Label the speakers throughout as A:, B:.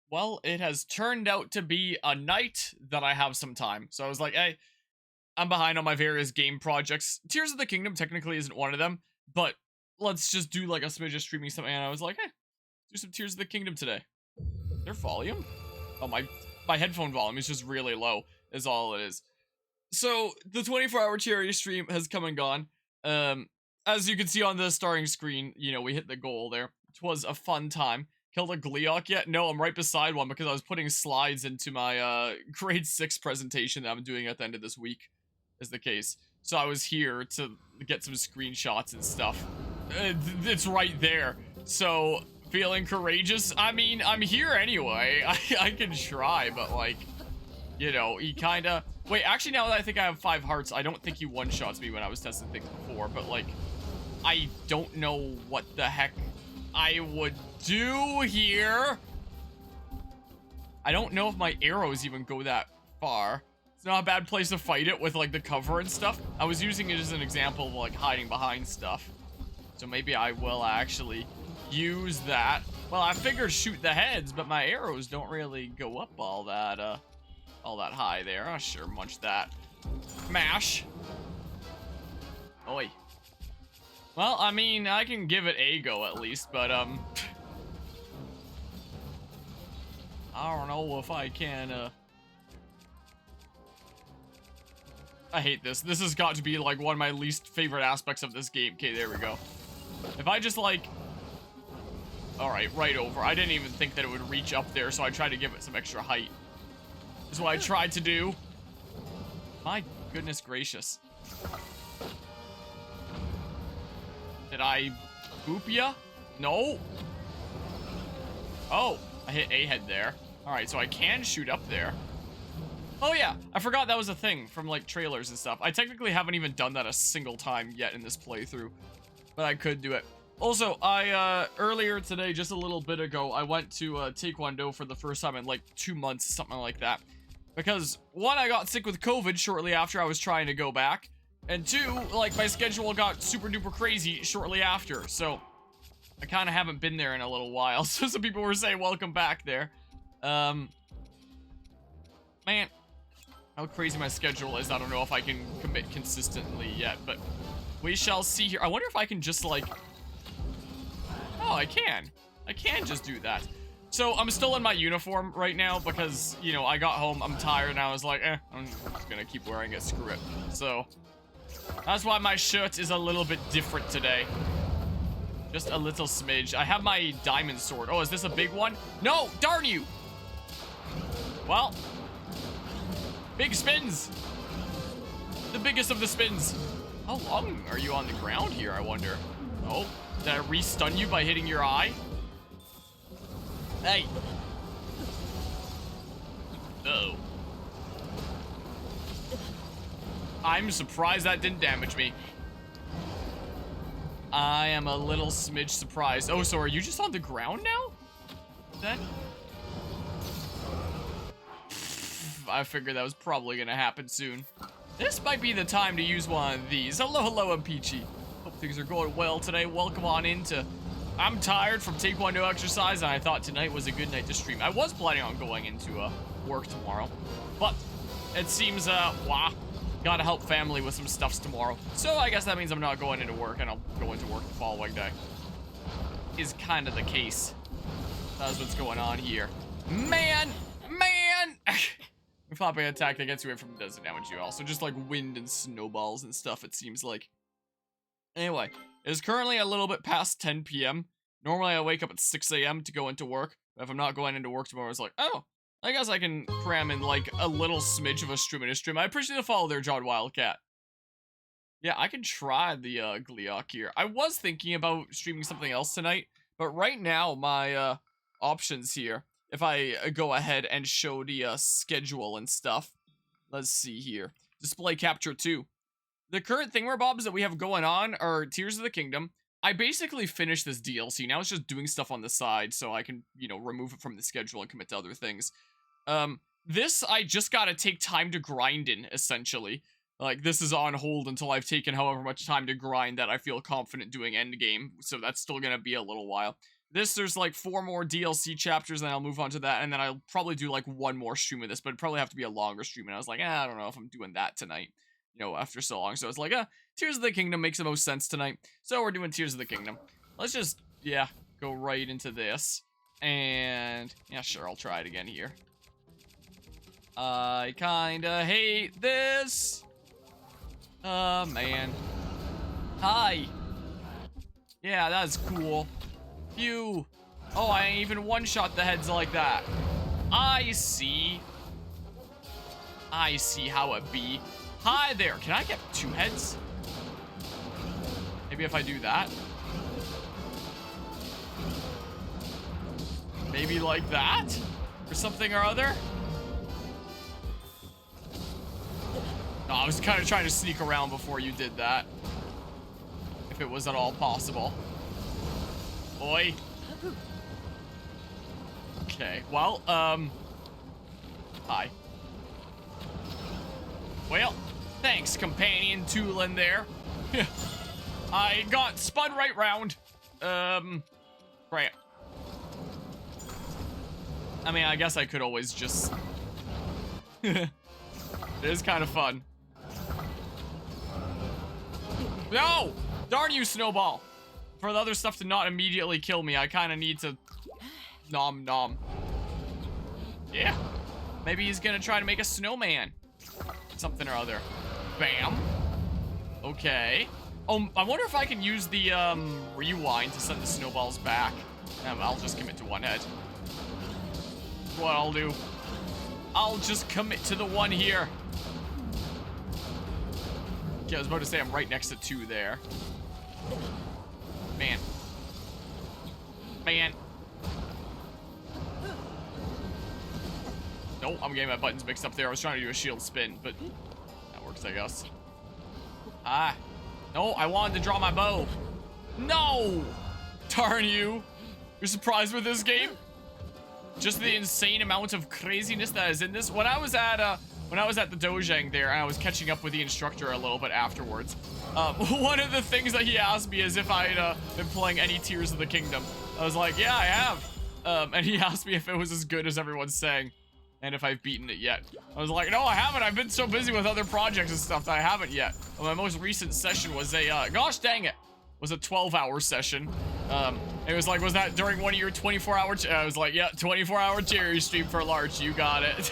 A: Well, it has turned out to be a night that I have some time. So I was like, hey, I'm behind on my various game projects. Tears of the Kingdom technically isn't one of them, but let's just do like a smidge of streaming something. And I was like, hey, do some Tears of the Kingdom today. Their volume? Oh, my headphone volume is just really low, is all it is. So the 24-hour charity stream has come and gone. As you can see on the starting screen, you know, we hit the goal there. It was a fun time. Killed a Gleeok yet? No, I'm right beside one because I was putting slides into my grade 6 presentation that I'm doing at the end of this week, is the case. So I was here to get some screenshots and stuff. It's right there. So, feeling courageous? I mean, I'm here anyway. I can try, but like, you know, he kinda... Wait, actually now that I think I have 5 hearts, I don't think he one-shots me when I was testing things before, but like, I don't know what the heck I would do here. I don't know if my arrows even go that far. It's not a bad place to fight it with like the cover and stuff. I was using it as an example of like hiding behind stuff. So maybe I will actually use that. Well, I figured shoot the heads, but my arrows don't really go up all that high there. Oh, sure, munch that. Mash. Oi. Well, I mean, I can give it a go at least, but, I don't know if I can, I hate this. This has got to be, like, one of my least favorite aspects of this game. Okay, there we go. If I just, like... Alright, right over. I didn't even think that it would reach up there, so I tried to give it some extra height. Is what I tried to do. My goodness gracious. Did I boop ya? No. Oh, I hit A head there. Alright, so I can shoot up there. Oh yeah, I forgot that was a thing from like trailers and stuff. I technically haven't even done that a single time yet in this playthrough, but I could do it. Also, I, earlier today, just a little bit ago, I went to, Taekwondo for the first time in like 2 months, something like that. Because, one, I got sick with COVID shortly after I was trying to go back. And two, like, my schedule got super duper crazy shortly after. So, I kind of haven't been there in a little while. So some people were saying, welcome back there. Man, how crazy my schedule is, I don't know if I can commit consistently yet. But we shall see here. I wonder if I can just, like... Oh, I can. I can just do that. So, I'm still in my uniform right now because, you know, I got home, I'm tired, and I was like, I'm just gonna keep wearing it, screw it. So, that's why my shirt is a little bit different today. Just a little smidge. I have my diamond sword. Oh, is this a big one? No! Darn you! Well. Big spins! The biggest of the spins. How long are you on the ground here, I wonder? Oh, did I re-stun you by hitting your eye? Hey. Uh-oh. I'm surprised that didn't damage me. I am a little smidge surprised. Oh, so are you just on the ground now? Then? I figured that was probably gonna happen soon. This might be the time to use one of these. Hello, I'm Peachy. Hope things are going well today. Welcome on into... I'm tired from Taekwondo exercise, and I thought tonight was a good night to stream. I was planning on going into work tomorrow, but it seems, gotta help family with some stuffs tomorrow. So I guess that means I'm not going into work, and I'll go into work the following day. Is kind of the case. That's what's going on here. Man! If popping an attack that gets you away from doesn't damage you also. Just like wind and snowballs and stuff, it seems like. Anyway, it is currently a little bit past 10 p.m. Normally I wake up at 6 a.m. to go into work. But if I'm not going into work tomorrow, it's like, oh, I guess I can cram in like a little smidge of a stream in a stream. I appreciate the follow there, John Wildcat. Yeah, I can try the Gleeok here. I was thinking about streaming something else tonight, but right now my options here, if I go ahead and show the schedule and stuff, let's see here. Display capture 2. The current thingamabobs that we have going on are Tears of the Kingdom. I basically finished this DLC. Now it's just doing stuff on the side so I can, you know, remove it from the schedule and commit to other things. This I just gotta take time to grind in, essentially. Like, this is on hold until I've taken however much time to grind that I feel confident doing endgame. So that's still gonna be a little while. there's like 4 more DLC chapters, and I'll move on to that, and then I'll probably do like 1 more stream of this, but it'd probably have to be a longer stream, and I was like, I don't know if I'm doing that tonight, you know, after so long. So it's like, Tears of the Kingdom makes the most sense tonight, so we're doing Tears of the Kingdom. Let's just, yeah, go right into this, and, yeah, sure, I'll try it again here. I kinda hate this. Man. Hi. Yeah, that's cool. Phew. Oh, I ain't even one-shot the heads like that. I see. I see how it be. Hi there. Can I get 2 heads? Maybe if I do that. Maybe like that? Or something or other? No, I was kind of trying to sneak around before you did that. If it was at all possible. Oi. Okay, well, hi. Well, thanks, companion Tulin there. I got spun right round. Right. I mean, I guess I could always just... It is kind of fun. No! Darn you, Snowball! For the other stuff to not immediately kill me, I kind of need to... Nom nom. Yeah. Maybe he's gonna try to make a snowman. Something or other. Bam. Okay. Oh, I wonder if I can use the, rewind to send the snowballs back. I'll just commit to 1 head. That's what I'll do. I'll just commit to the 1 here. Okay, I was about to say I'm right next to 2 there. Man. Man. Nope, I'm getting my buttons mixed up there. I was trying to do a shield spin, but that works, I guess. Ah. No, I wanted to draw my bow. No! Darn you. You're surprised with this game? Just the insane amount of craziness that is in this. When I was at the Dojang there, and I was catching up with the instructor a little bit afterwards, one of the things that he asked me is if I'd been playing any Tears of the Kingdom. I was like, yeah, I have. And he asked me if it was as good as everyone's saying, and if I've beaten it yet. I was like, no, I haven't. I've been so busy with other projects and stuff that I haven't yet. My most recent session was a, gosh dang it, was a 12-hour session. It was like, was that during one of your 24-hour, I was like, yeah, 24-hour cherry stream for Larch, you got it.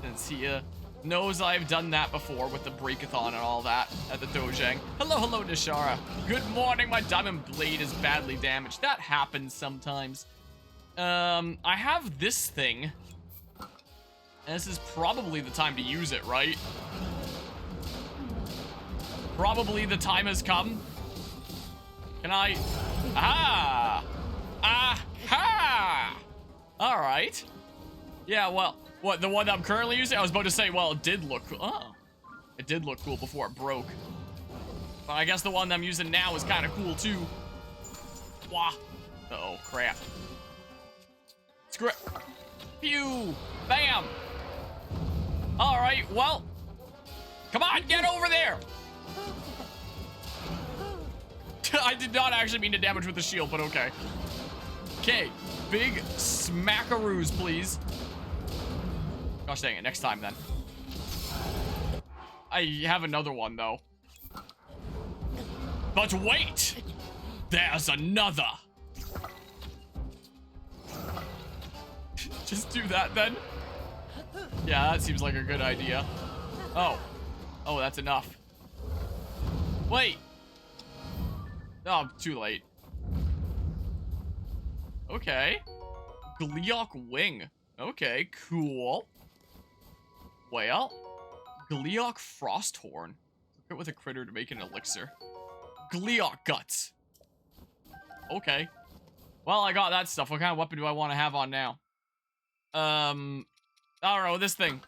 A: Since he knows I've done that before with the breakathon and all that at the Dojang. Hello, Nishara. Good morning, my diamond blade is badly damaged. That happens sometimes. I have this thing. And this is probably the time to use it, right? Probably the time has come. Can I? Aha! Aha! Alright. Yeah, well, what, the one that I'm currently using? I was about to say, well, it did look cool. Oh. It did look cool before it broke. But I guess the one that I'm using now is kind of cool, too. Wah. Uh-oh, crap. Screw it. Pew! Bam! Alright, well. Come on, get over there! I did not actually mean to damage with the shield, but okay. Okay, big smackaroos, please. Gosh dang it, next time then. I have another one, though. But wait! There's another! Just do that, then. Yeah, that seems like a good idea. Oh. Oh, that's enough. Wait! Oh, too late. Okay. Gleeok wing. Okay, cool. Well, Gleeok frosthorn. Equip with a critter to make an elixir. Gleeok guts. Okay. Well, I got that stuff. What kind of weapon do I want to have on now? I don't know, this thing.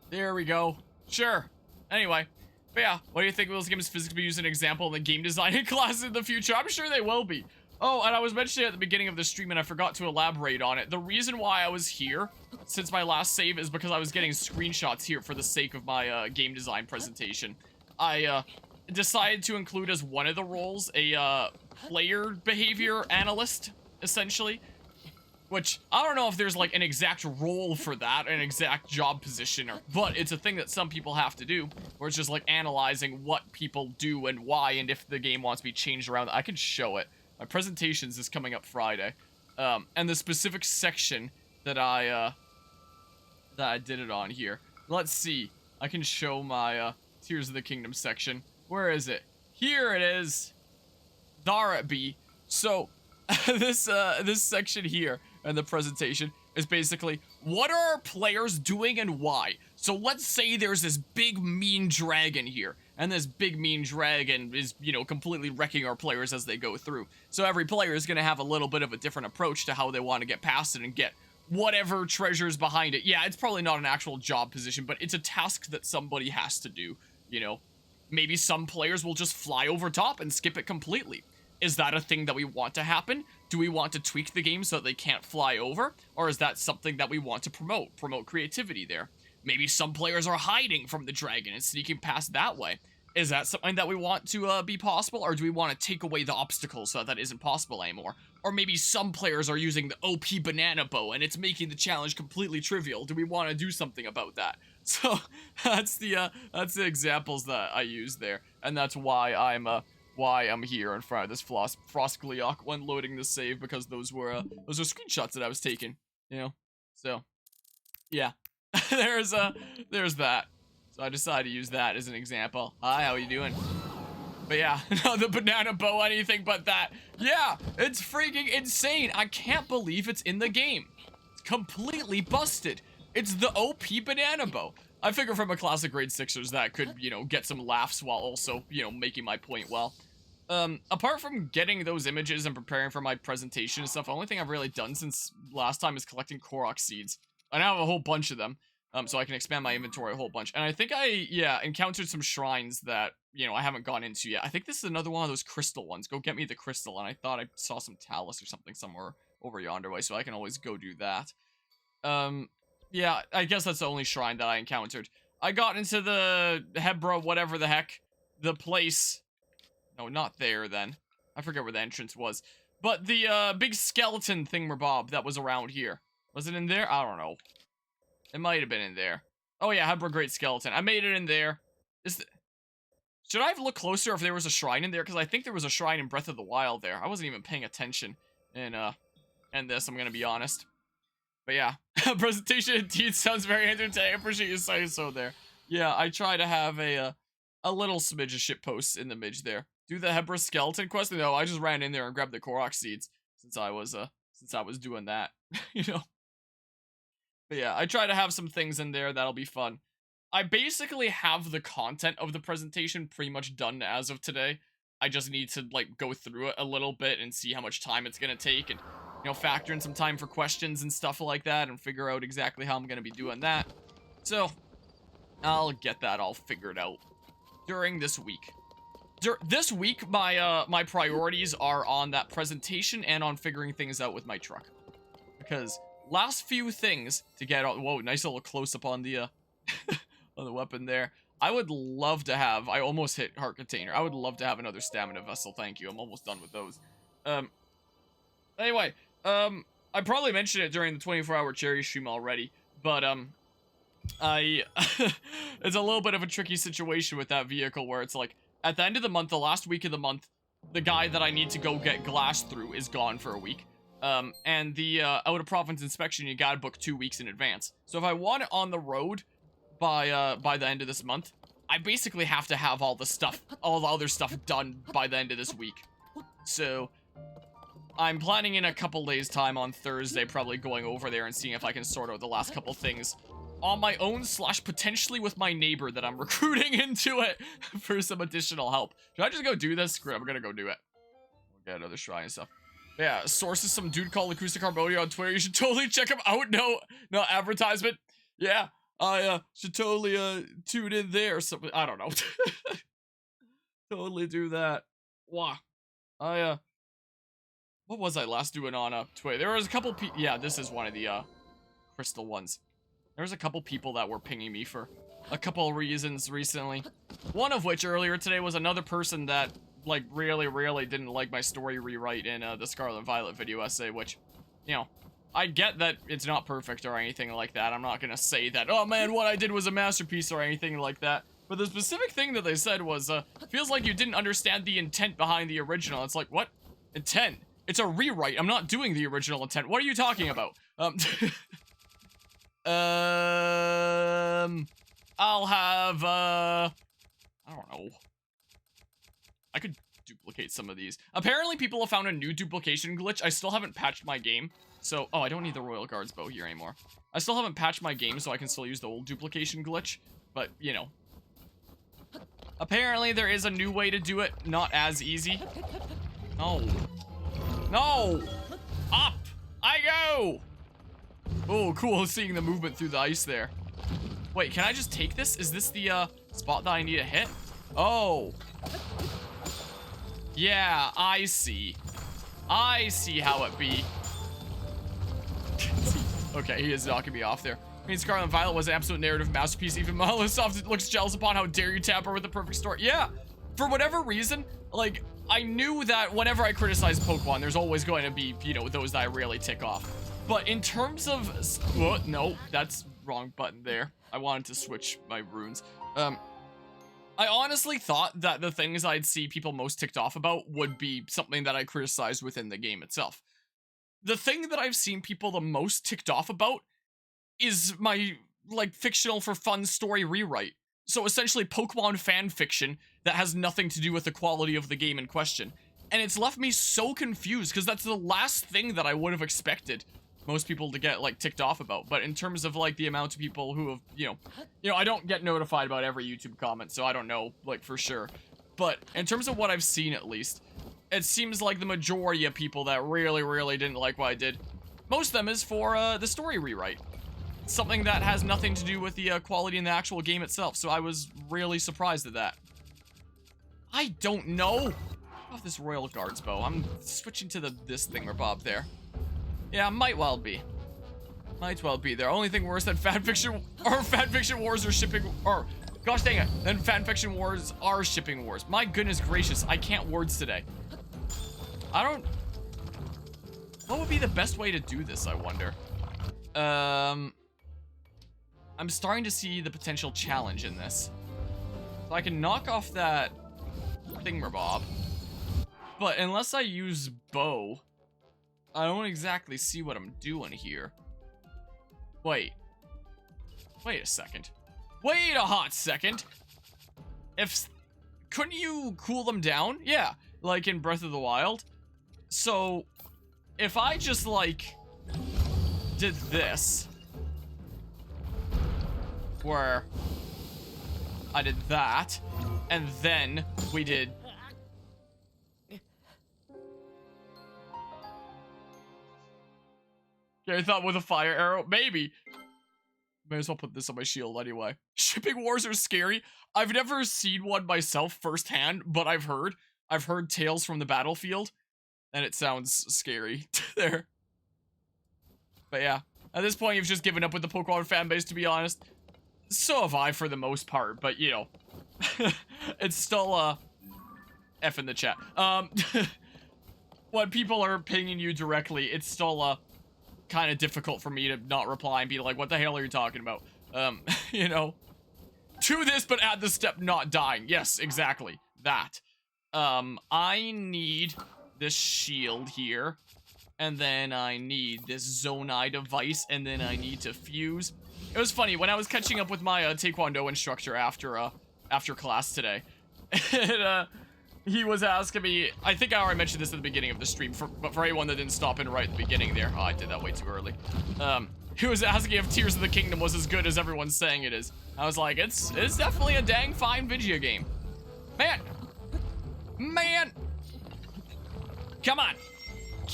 A: There we go. Sure. Anyway. But yeah, what do you think those games physically be used as an example in the game designing class in the future? I'm sure they will be. Oh, and I was mentioning at the beginning of the stream and I forgot to elaborate on it. The reason why I was here since my last save is because I was getting screenshots here for the sake of my game design presentation. I decided to include as one of the roles a player behavior analyst, essentially. Which, I don't know if there's like an exact role for that, an exact job position, but it's a thing that some people have to do, where it's just like analyzing what people do and why, and if the game wants to be changed around. I can show it. My presentations is coming up Friday. And the specific section that I did it on here. Let's see. I can show my, Tears of the Kingdom section. Where is it? Here it is. There it be. So, this section here and the presentation is basically, what are our players doing and why? So let's say there's this big mean dragon here, and this big mean dragon is, you know, completely wrecking our players as they go through. So every player is going to have a little bit of a different approach to how they want to get past it and get whatever treasures behind it. Yeah, it's probably not an actual job position, but it's a task that somebody has to do, you know. Maybe some players will just fly over top and skip it completely. Is that a thing that we want to happen? Do we want to tweak the game so that they can't fly over? Or is that something that we want to promote? Promote creativity there. Maybe some players are hiding from the dragon and sneaking past that way. Is that something that we want to be possible? Or do we want to take away the obstacles so that isn't possible anymore? Or maybe some players are using the OP banana bow and it's making the challenge completely trivial. Do we want to do something about that? So that's the examples that I use there. And that's why I'm here in front of this Frost Gleeok when loading the save, because those were screenshots that I was taking, you know. So yeah, there's that. So I decided to use that as an example. Hi, how you doing? But yeah, no, the banana bow, anything but that. Yeah, it's freaking insane. I can't believe it's in the game. It's completely busted. It's the OP banana bow. I figure from a classic grade 6ers that could, you know, get some laughs while also, you know, making my point well. Apart from getting those images and preparing for my presentation and stuff, the only thing I've really done since last time is collecting Korok seeds. I now have a whole bunch of them, so I can expand my inventory a whole bunch. And I think I encountered some shrines that, you know, I haven't gone into yet. I think this is another one of those crystal ones. Go get me the crystal, and I thought I saw some TALUS or something somewhere over yonder way, so I can always go do that. Yeah, I guess that's the only shrine that I encountered. I got into the Hebra, whatever the heck, the place. No, not there then. I forget where the entrance was. But the big skeleton thingamabob that was around here. Was it in there? I don't know. It might have been in there. Oh yeah, Hebra Great Skeleton. I made it in there. Should I have looked closer if there was a shrine in there? Because I think there was a shrine in Breath of the Wild there. I wasn't even paying attention in this, I'm gonna be honest. But yeah, presentation indeed sounds very entertaining. I appreciate you saying so there. Yeah, I try to have a little smidge of shit posts in the midge there. Do the Hebra skeleton quest? No, I just ran in there and grabbed the Korok seeds since I was doing that, you know. But yeah, I try to have some things in there that'll be fun. I basically have the content of the presentation pretty much done as of today. I just need to like go through it a little bit and see how much time it's gonna take, and you know, factor in some time for questions and stuff like that, and figure out exactly how I'm gonna be doing that. So I'll get that all figured out during this week. This week, my priorities are on that presentation and on figuring things out with my truck. Because last few things to get on. Whoa, nice little close up on the on the weapon there. I would love to have. I almost hit heart container. I would love to have another stamina vessel. Thank you. I'm almost done with those. Anyway, I probably mentioned it during the 24-hour cherry stream already, but it's a little bit of a tricky situation with that vehicle where it's like, at the end of the month, the last week of the month, the guy that I need to go get glass through is gone for a week. And the out-of-province inspection, you gotta book 2 weeks in advance. So if I want it on the road by the end of this month, I basically have to have all the other stuff done by the end of this week. So I'm planning in a couple days' time on Thursday, probably going over there and seeing if I can sort out the last couple things on my own / potentially with my neighbor that I'm recruiting into it for some additional help. Should I just go do this? Screw it, I'm gonna go do it. We'll get another shrine and stuff. But yeah, sources some dude called Acoustic Harmonia on Twitter. You should totally check him out. No advertisement. Yeah, I should totally tune in there or something. I don't know. Totally do that. Wow. What was I last doing on Twitter? There was a couple yeah, this is one of the crystal ones. There was a couple people that were pinging me for a couple of reasons recently. One of which earlier today was another person that like, really didn't like my story rewrite in the Scarlet Violet video essay, which, you know, I get that it's not perfect or anything like that. I'm not gonna say that, oh man, what I did was a masterpiece or anything like that. But the specific thing that they said was, feels like you didn't understand the intent behind the original. It's like, what? Intent? It's a rewrite. I'm not doing the original intent. What are you talking about? I'll have, I don't know. I could duplicate some of these. Apparently people have found a new duplication glitch. I still haven't patched my game. So, oh, I don't need the Royal Guards bow here anymore. I still haven't patched my game, so I can still use the old duplication glitch. But, you know. Apparently there is a new way to do it. Not as easy. No. No! Up! I go! Oh, cool, seeing the movement through the ice there. Wait, can I just take this? Is this the, spot that I need to hit? Oh. Yeah, I see. I see how it be. Okay, he is knocking me off there. I mean, Scarlet Violet was an absolute narrative masterpiece. Even Microsoft looks jealous upon how dare you tap her with the perfect story. Yeah, for whatever reason, like, I knew that whenever I criticize Pokemon, there's always going to be, you know, those that I really tick off. But in terms of, no, that's wrong button there. I wanted to switch my runes. I honestly thought that the things I'd see people most ticked off about would be something that I criticized within the game itself. The thing that I've seen people the most ticked off about is my, like, fictional for fun story rewrite. So essentially Pokemon fan fiction that has nothing to do with the quality of the game in question. And it's left me so confused because that's the last thing that I would have expected most people to get, like, ticked off about. But in terms of, like, the amount of people who have, you know, I don't get notified about every YouTube comment, so I don't know, like, for sure. But in terms of what I've seen, at least, it seems like the majority of people that really didn't like what I did, most of them is for the story rewrite. Something that has nothing to do with the quality in the actual game itself, so I was really surprised at that. I don't know. Off this Royal Guards bow. I'm switching to this thingamabob there. Yeah, might well be. Might well be. The only thing worse than fanfiction wars are shipping, or gosh dang it, then fanfiction wars are shipping wars. My goodness gracious, I can't words today. What would be the best way to do this, I wonder? I'm starting to see the potential challenge in this. So I can knock off that thingamabob. But unless I use bow, I don't exactly see what I'm doing here. Wait a second. Wait a hot second. Couldn't you cool them down? Yeah, like in Breath of the Wild. So, if I just, like, did this, where I did that, and then we did... Yeah, I thought with a fire arrow, maybe. May as well put this on my shield anyway. Shipping wars are scary. I've never seen one myself firsthand, but I've heard tales from the battlefield, and it sounds scary there. But yeah, at this point, you've just given up with the Pokemon fanbase, to be honest. So have I for the most part, but you know, it's still F in the chat. When people are pinging you directly, it's still kind of difficult for me to not reply and be like, what the hell are you talking about? You know, to this, but at the step not dying. Yes, exactly. That. I need this shield here, and then I need this Zonai device, and then I need to fuse. It was funny, when I was catching up with my Taekwondo instructor after class today, and, he was asking me, I think I already mentioned this at the beginning of the stream, but for anyone that didn't stop in right at the beginning there, oh, I did that way too early. He was asking if Tears of the Kingdom was as good as everyone's saying it is. I was like, it's definitely a dang fine video game. Man! Come on!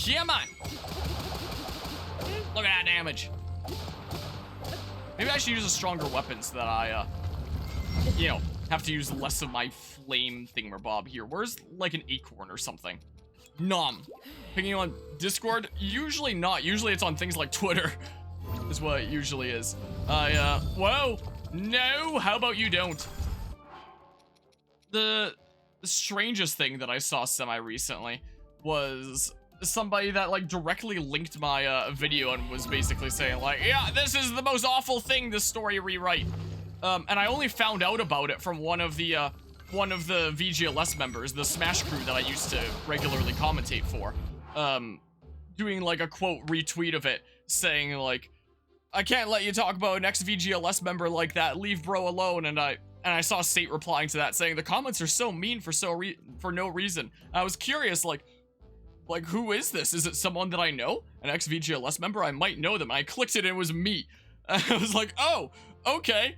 A: Come on! Look at that damage. Maybe I should use a stronger weapon so that I, you know, have to use less of my flame thingamabob here. Where's, like, an acorn or something? Nom. Pinging on Discord? Usually not. Usually it's on things like Twitter. Is what it usually is. Whoa! No! How about you don't? strangest thing that I saw semi-recently was somebody that, like, directly linked my, video and was basically saying, like, yeah, this is the most awful thing, this story rewrite. And I only found out about it from one of the VGLS members, the Smash crew that I used to regularly commentate for, doing, like, a quote retweet of it, saying, like, I can't let you talk about an ex-VGLS member like that, leave bro alone, and I saw Sate replying to that, saying, the comments are so mean for no reason. I was curious, like, who is this? Is it someone that I know? An ex-VGLS member? I might know them. I clicked it and it was me. I was like, oh, okay.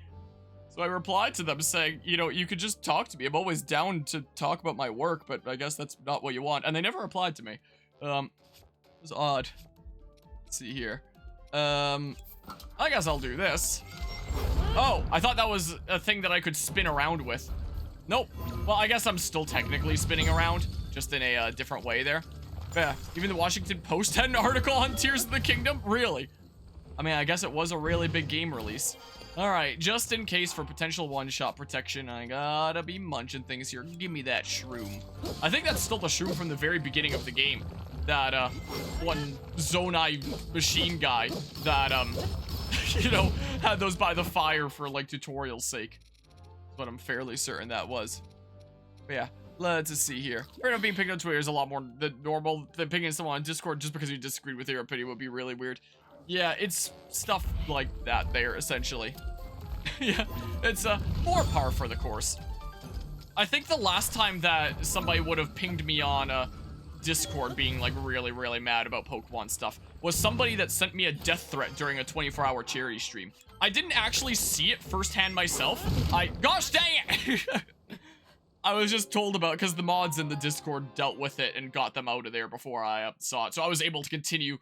A: So I replied to them saying, you know, you could just talk to me. I'm always down to talk about my work, but I guess that's not what you want. And they never replied to me. It was odd. Let's see here. I guess I'll do this. Oh, I thought that was a thing that I could spin around with. Nope. Well, I guess I'm still technically spinning around, just in a different way there. Yeah, even the Washington Post had an article on Tears of the Kingdom? Really? I mean, I guess it was a really big game release. Alright, just in case for potential one-shot protection, I gotta be munching things here. Give me that shroom. I think that's still the shroom from the very beginning of the game. That, one Zonai machine guy that, you know, had those by the fire for, like, tutorial sake. But I'm fairly certain that was. But yeah, let's just see here. Right now, being picked on Twitter is a lot more than normal than picking someone on Discord just because you disagreed with their opinion would be really weird. Yeah, it's stuff like that there, essentially. Yeah, it's, more par for the course. I think the last time that somebody would have pinged me on, Discord being, like, really, really mad about Pokemon stuff was somebody that sent me a death threat during a 24-hour charity stream. I didn't actually see it firsthand myself. Gosh dang it! I was just told about it because the mods in the Discord dealt with it and got them out of there before I saw it. So I was able to continue,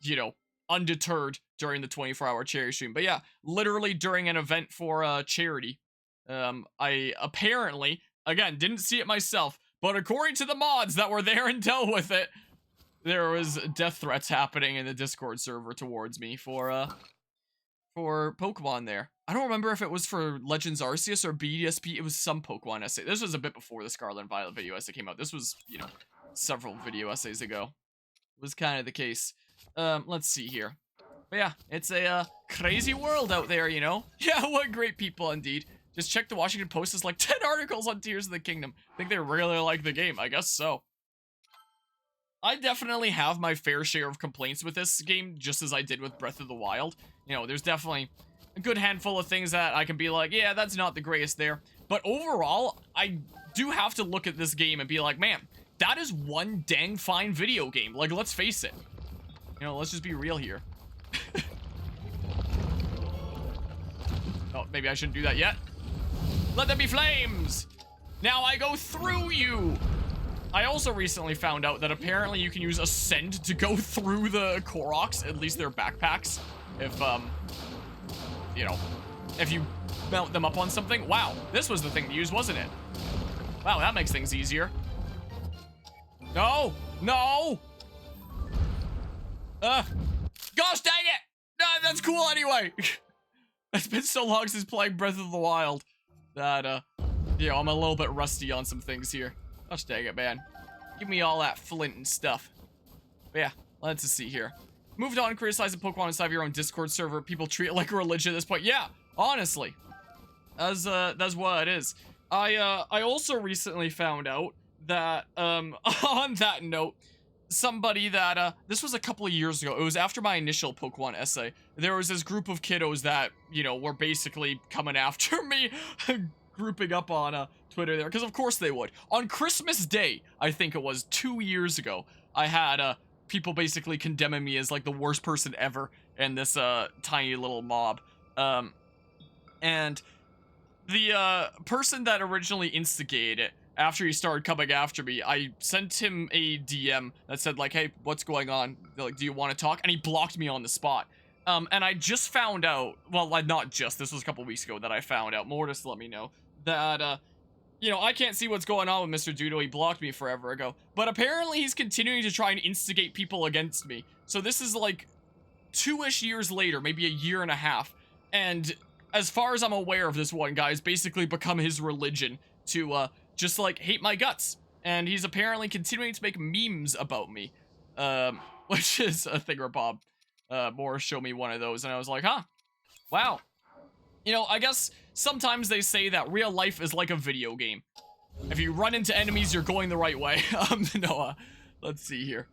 A: you know, undeterred during the 24-hour charity stream. But yeah, literally during an event for charity, I apparently, again, didn't see it myself, but according to the mods that were there and dealt with it, there was death threats happening in the Discord server towards me for Pokemon there. I don't remember if it was for Legends Arceus or BDSP. It was some Pokemon essay. This was a bit before the Scarlet and Violet video essay came out. This was, you know, several video essays ago. It was kind of the case. Let's see here. But yeah, it's a crazy world out there, you know? Yeah, what great people indeed. Just check the Washington Post. There's like 10 articles on Tears of the Kingdom. I think they really like the game. I guess so. I definitely have my fair share of complaints with this game, just as I did with Breath of the Wild. You know, there's definitely a good handful of things that I can be like, yeah, that's not the greatest there. But overall, I do have to look at this game and be like, man, that is one dang fine video game. Like, let's face it. You know, let's just be real here. Oh, maybe I shouldn't do that yet. Let there be flames! Now I go through you! I also recently found out that apparently you can use Ascend to go through the Koroks, at least their backpacks. If, you know, if you mount them up on something. Wow, this was the thing to use, wasn't it? Wow, that makes things easier. No! No! Gosh dang it! Nah, that's cool anyway! It's been so long since playing Breath of the Wild that, you know, I'm a little bit rusty on some things here. Gosh dang it, man. Give me all that flint and stuff. But yeah, let's just see here. Moved on, criticizing Pokemon inside of your own Discord server. People treat it like a religion at this point. Yeah, honestly. That's what it is. I also recently found out that, on that note, somebody that, this was a couple of years ago. It was after my initial Pokemon essay. There was this group of kiddos that, you know, were basically coming after me, grouping up on, Twitter there, because of course they would. On Christmas Day, I think it was 2 years ago, I had, people basically condemning me as, like, the worst person ever in this, tiny little mob. And the, person that originally instigated it, after he started coming after me, I sent him a DM that said, like, hey, what's going on? Like, do you want to talk? And he blocked me on the spot. And I just found out, well, not just, this was a couple weeks ago that I found out, Mortis let me know, that, you know, I can't see what's going on with Mr. Dudo. He blocked me forever ago. But apparently he's continuing to try and instigate people against me. So this is like 2-ish years later, maybe a year and a half. And as far as I'm aware of, this one guy has basically become his religion to, just like hate my guts. And he's apparently continuing to make memes about me, which is a thingamabob. More show me one of those, and I was like, huh, wow. You know, I guess sometimes they say that real life is like a video game. If you run into enemies, you're going the right way. Let's see here.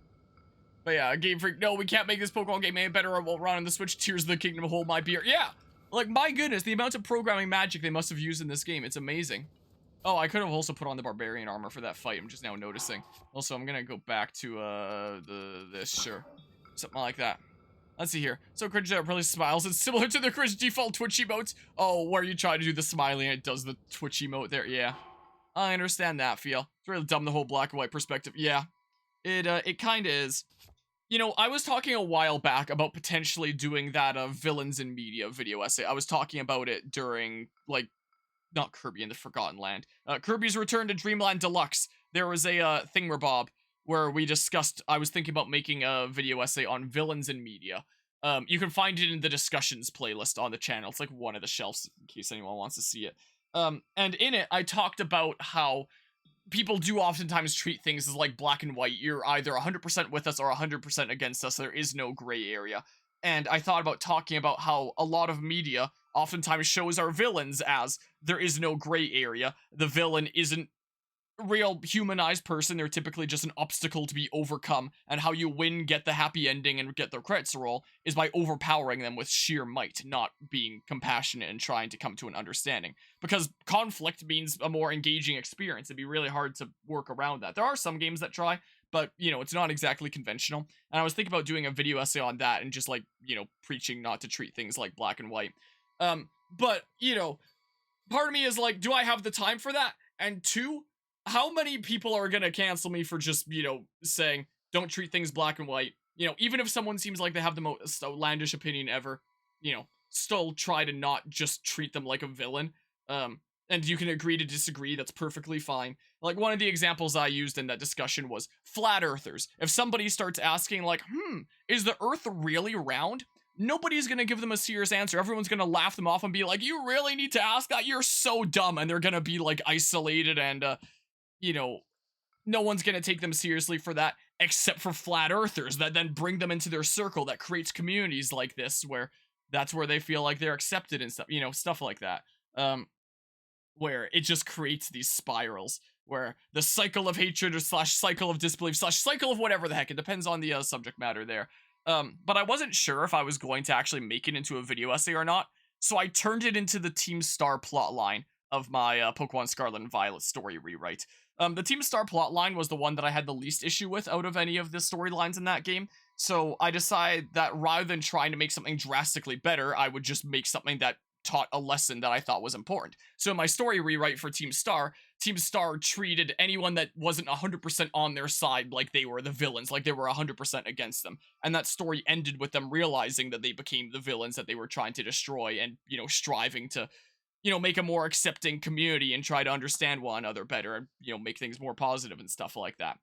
A: But yeah, Game Freak, no, we can't make this Pokemon game any better or it won't run on the Switch. Tears of the Kingdom, hold my beer. Yeah, like, my goodness, the amount of programming magic they must have used in this game, it's amazing. Oh, I could have also put on the Barbarian armor for that fight, I'm just now noticing. Also, I'm gonna go back to, this, sure. Something like that. Let's see here. So Cringe really smiles. It's similar to the Cringe default Twitch emotes. Oh, where you try to do the smiley and it does the Twitch emote there. Yeah. I understand that feel. It's really dumb, the whole black and white perspective. Yeah. It kinda is. You know, I was talking a while back about potentially doing that, villains in media video essay. I was talking about it during, like, not Kirby in the Forgotten Land. Kirby's Return to Dreamland Deluxe. There was a, thingamabob where we discussed, I was thinking about making a video essay on villains in media. You can find it in the discussions playlist on the channel. It's like one of the shelves in case anyone wants to see it. And in it, I talked about how people do oftentimes treat things as like black and white. You're either 100% with us or 100% against us. There is no gray area. And I thought about talking about how a lot of media oftentimes shows our villains as there is no gray area. The villain isn't a real humanized person. They're typically just an obstacle to be overcome. And how you win, get the happy ending, and get the credits roll is by overpowering them with sheer might, not being compassionate and trying to come to an understanding. Because conflict means a more engaging experience. It'd be really hard to work around that. There are some games that try, but, you know, it's not exactly conventional. And I was thinking about doing a video essay on that and just, like, you know, preaching not to treat things like black and white. But, you know, part of me is like, do I have the time for that? And two, how many people are gonna cancel me for just, you know, saying, don't treat things black and white? You know, even if someone seems like they have the most outlandish opinion ever, you know, still try to not just treat them like a villain. And you can agree to disagree, that's perfectly fine. Like, one of the examples I used in that discussion was flat earthers. If somebody starts asking, like, is the earth really round? Nobody's gonna give them a serious answer. Everyone's gonna laugh them off and be like, you really need to ask that? You're so dumb. And they're gonna be, like, isolated and, you know, no one's gonna take them seriously for that, except for flat earthers that then bring them into their circle that creates communities like this, where that's where they feel like they're accepted and stuff, you know, stuff like that. Where it just creates these spirals where the cycle of hatred or slash cycle of disbelief slash cycle of whatever the heck, it depends on the subject matter there. But I wasn't sure if I was going to actually make it into a video essay or not, so I turned it into the Team Star plotline of my Pokemon Scarlet and Violet story rewrite. The Team Star plotline was the one that I had the least issue with out of any of the storylines in that game, so I decided that rather than trying to make something drastically better, I would just make something that taught a lesson that I thought was important. So in my story rewrite for Team Star treated anyone that wasn't 100% on their side like they were the villains, like they were 100% against them. And that story ended with them realizing that they became the villains that they were trying to destroy and, you know, striving to, you know, make a more accepting community and try to understand one another better and, you know, make things more positive and stuff like that.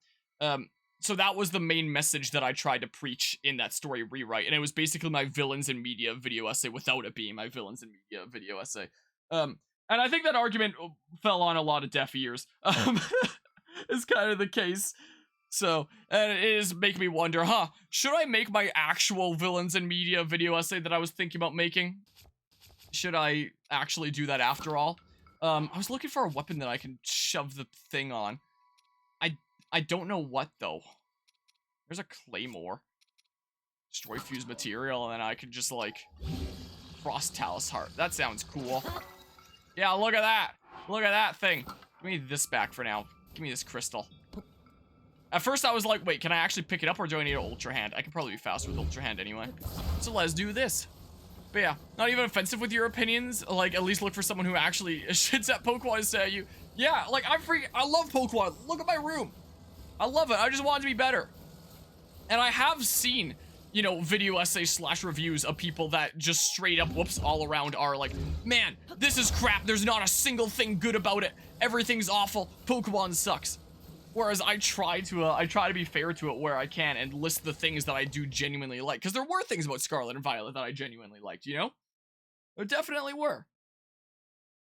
A: So that was the main message that I tried to preach in that story rewrite, and it was basically my villains in media video essay without it being my villains in media video essay. And I think that argument fell on a lot of deaf ears. Is kind of the case. So, and it is making me wonder, should I make my actual villains in media video essay that I was thinking about making? Should I actually do that after all? I was looking for a weapon that I can shove the thing on. I don't know what, though. There's a claymore. Destroy fused material, and then I can just, like, cross TALUS heart. That sounds cool. Yeah, look at that. Look at that thing. Give me this back for now. Give me this crystal. At first, I was like, wait, can I actually pick it up, or do I need an Ultra Hand? I can probably be faster with Ultra Hand anyway. So let's do this. But yeah, not even offensive with your opinions. Like, at least look for someone who actually shits at Pokemon and say you. Yeah, like, I love Pokemon. Look at my room. I love it. I just want it to be better. And I have seen, you know, video essays slash reviews of people that just straight up whoops all around are like, man, this is crap. There's not a single thing good about it. Everything's awful. Pokemon sucks. Whereas I try to be fair to it where I can and list the things that I do genuinely like. Because there were things about Scarlet and Violet that I genuinely liked, you know? There definitely were.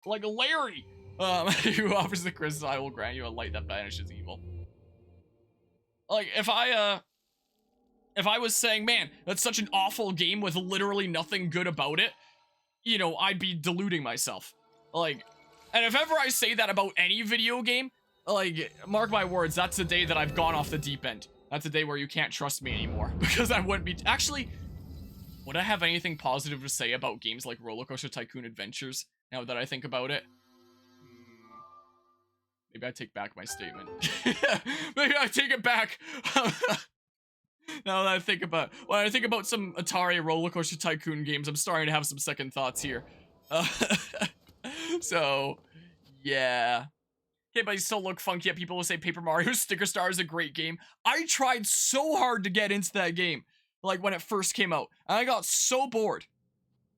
A: Like Larry. Who offers the crystals, I will grant you a light that banishes evil. Like, if I was saying, man, that's such an awful game with literally nothing good about it, you know, I'd be deluding myself. Like, and if ever I say that about any video game, like, mark my words, that's the day that I've gone off the deep end. That's the day where you can't trust me anymore. Because I wouldn't be... Actually, would I have anything positive to say about games like Roller Coaster Tycoon Adventures, now that I think about it? Maybe I take back my statement. Maybe I take it back. Now that I think about, when I think about some Atari Roller Coaster Tycoon games, I'm starting to have some second thoughts here. So, yeah. Okay, but you still look funky. People will say Paper Mario Sticker Star is a great game. I tried so hard to get into that game, like when it first came out, and I got so bored.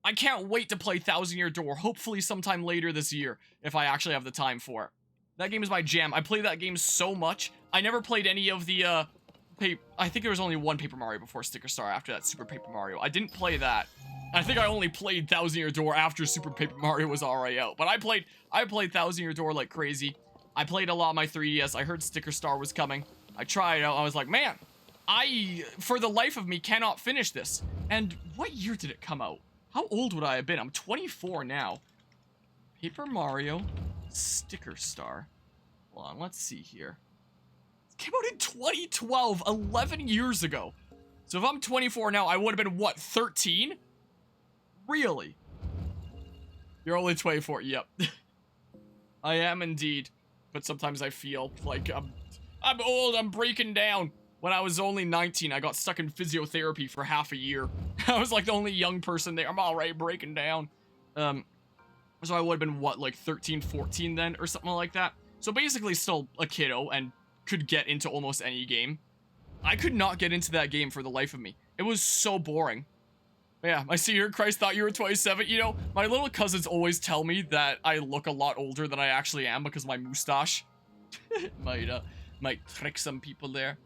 A: I can't wait to play Thousand Year Door, hopefully sometime later this year, if I actually have the time for it. That game is my jam. I played that game so much. I never played any of the, I think there was only one Paper Mario before Sticker Star after that, Super Paper Mario. I didn't play that. I think I only played Thousand Year Door after Super Paper Mario was already out. But I played Thousand Year Door like crazy. I played a lot on my 3DS. I heard Sticker Star was coming. I tried out. I was like, man, I, for the life of me, cannot finish this. And what year did it come out? How old would I have been? I'm 24 now. Paper Mario Sticker Star. Hold on, let's see here. It came out in 2012, 11 years ago. So if I'm 24 now, I would have been, what, 13? Really? You're only 24, yep. I am indeed. But sometimes I feel like I'm old, I'm breaking down. When I was only 19, I got stuck in physiotherapy for half a year. I was like the only young person there. I'm already breaking down. So I would have been, what, like 13, 14 then, or something like that. So basically still a kiddo and could get into almost any game. I could not get into that game for the life of me. It was so boring. Yeah, I see here, Christ thought you were 27. You know, my little cousins always tell me that I look a lot older than I actually am because of my mustache. Might trick some people there.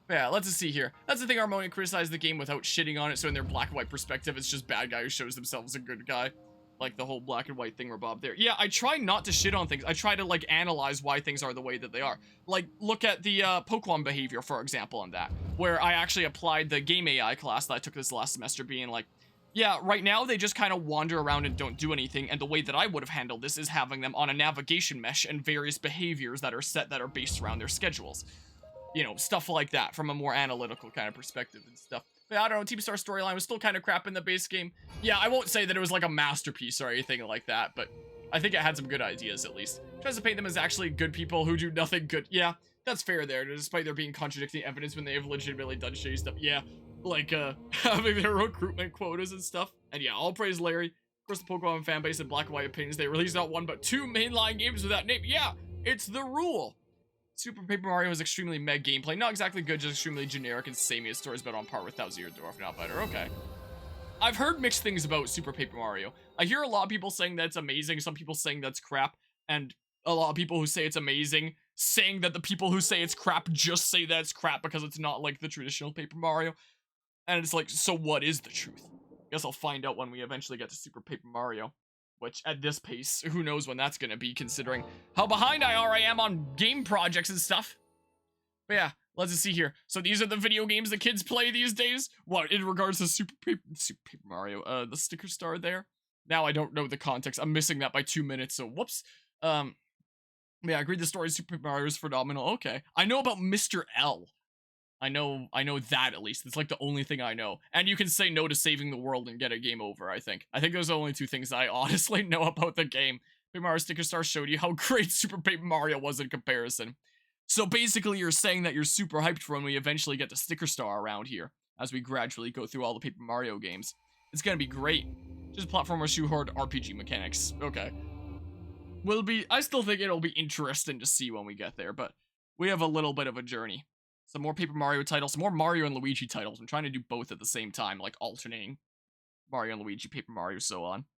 A: But yeah, let's just see here. That's the thing, Harmonia criticized the game without shitting on it, so in their black and white perspective, it's just bad guy who shows themselves a good guy. Like the whole black and white thing Bob there. Yeah, I try not to shit on things. I try to, like, analyze why things are the way that they are. Like, look at the Pokemon behavior, for example, on that. Where I actually applied the game AI class that I took this last semester, being like, yeah, right now they just kind of wander around and don't do anything, and the way that I would have handled this is having them on a navigation mesh and various behaviors that are set that are based around their schedules. You know, stuff like that from a more analytical kind of perspective and stuff. But I don't know, Team Star storyline was still kind of crap in the base game. Yeah, I won't say that it was like a masterpiece or anything like that, but I think it had some good ideas at least. Tries to paint them as actually good people who do nothing good. Yeah, that's fair there, despite there being contradicting evidence when they have legitimately done shitty stuff. Yeah, like having their recruitment quotas and stuff. And yeah, all praise Larry. Of course, the Pokemon fanbase and black and white opinions, they released not one but two mainline games with that name. Yeah, it's the rule. Super Paper Mario is extremely meh gameplay. Not exactly good, just extremely generic and samey. His story's about on par with Thousand Year Door, if not better. Okay. I've heard mixed things about Super Paper Mario. I hear a lot of people saying that it's amazing, some people saying that's crap, and a lot of people who say it's amazing saying that the people who say it's crap just say that it's crap because it's not like the traditional Paper Mario. And it's like, so what is the truth? Guess I'll find out when we eventually get to Super Paper Mario. Which, at this pace, who knows when that's gonna be, considering how behind I already am on game projects and stuff. But yeah, let's just see here. So these are the video games the kids play these days? What, in regards to Super Paper Mario, the Sticker Star there? Now I don't know the context. I'm missing that by 2 minutes, so whoops. Yeah, I agreed the story of Super Paper Mario is phenomenal. Okay. I know about Mr. L. I know that at least. It's like the only thing I know. And you can say no to saving the world and get a game over, I think. I think those are the only two things I honestly know about the game. Paper Mario Sticker Star showed you how great Super Paper Mario was in comparison. So basically you're saying that you're super hyped for when we eventually get to Sticker Star around here, as we gradually go through all the Paper Mario games. It's gonna be great. Just platformer shoehorned RPG mechanics. Okay. I still think it'll be interesting to see when we get there, but we have a little bit of a journey. Some more Paper Mario titles, some more Mario and Luigi titles. I'm trying to do both at the same time, like alternating Mario and Luigi, Paper Mario, so on.